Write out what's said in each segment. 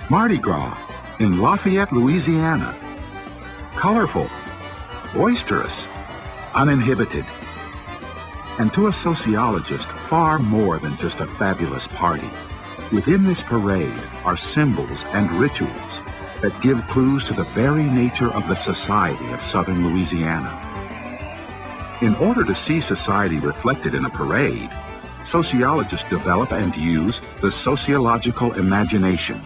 Mardi Gras in Lafayette, Louisiana. Colorful, boisterous, uninhibited. And to a sociologist, far more than just a fabulous party. Within this parade are symbols and rituals that give clues to the very nature of the society of Southern Louisiana. In order to see society reflected in a parade, sociologists develop and use the sociological imagination.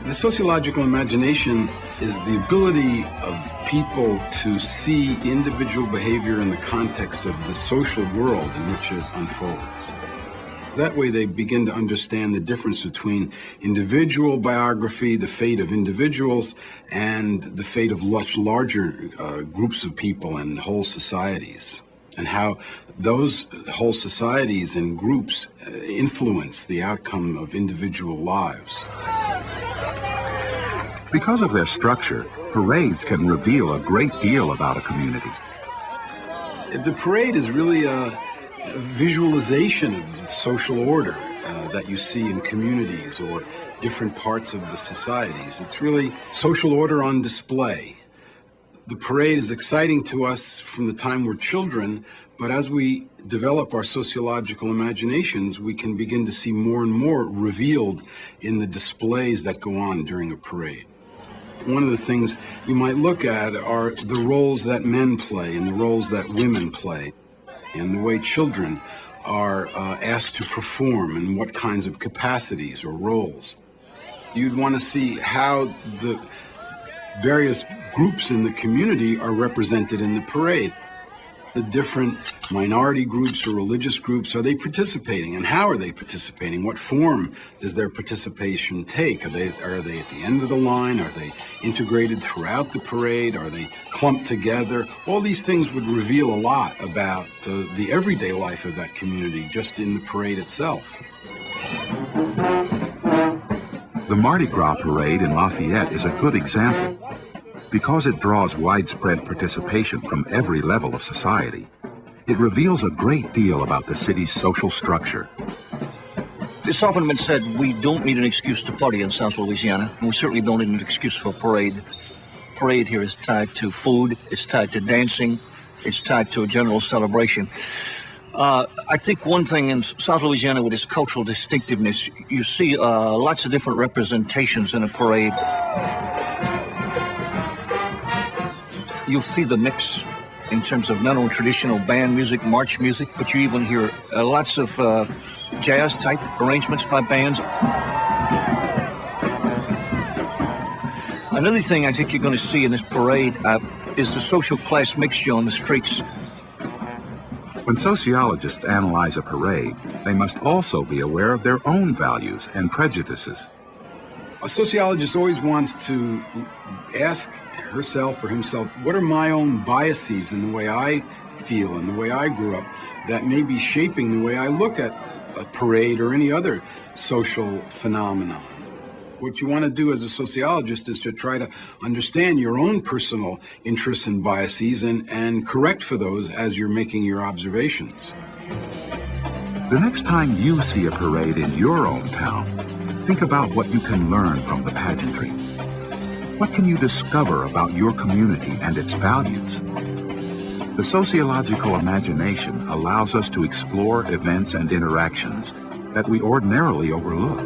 The sociological imagination is the ability of people to see individual behavior in the context of the social world in which it unfolds. That way they begin to understand the difference between individual biography, the fate of individuals, and the fate of much larger groups of people and whole societies, and how those whole societies and groups influence the outcome of individual lives. Because of their structure, parades can reveal a great deal about a community. The parade is really a visualization of the social order that you see in communities or different parts of the societies. It's really social order on display. The parade is exciting to us from the time we're children, but as we develop our sociological imaginations, we can begin to see more and more revealed in the displays that go on during a parade. One of the things you might look at are the roles that men play and the roles that women play, and the way children are asked to perform and what kinds of capacities or roles. You'd want to see how the various groups in the community are represented in the parade. The different minority groups or religious groups, are they participating, and how are they participating? What form does their participation take? Are they at the end of the line? Are they integrated throughout the parade? Are they clumped together? All these things would reveal a lot about the everyday life of that community just in the parade itself. The Mardi Gras parade in Lafayette is a good example. Because it draws widespread participation from every level of society, it reveals a great deal about the city's social structure. It's often been said we don't need an excuse to party in South Louisiana, and we certainly don't need an excuse for a parade. Parade here is tied to food, it's tied to dancing, it's tied to a general celebration. I think one thing in South Louisiana with its cultural distinctiveness, you see lots of different representations in a parade. You'll see the mix in terms of not only traditional band music, march music, but you even hear lots of jazz-type arrangements by bands. Another thing I think you're going to see in this parade is the social class mixture on the streets. When sociologists analyze a parade, they must also be aware of their own values and prejudices. A sociologist always wants to ask herself or himself, what are my own biases in the way I feel and the way I grew up that may be shaping the way I look at a parade or any other social phenomenon? What you want to do as a sociologist is to try to understand your own personal interests and biases and correct for those as you're making your observations. The next time you see a parade in your own town, think about what you can learn from the pageantry. What can you discover about your community and its values? The sociological imagination allows us to explore events and interactions that we ordinarily overlook.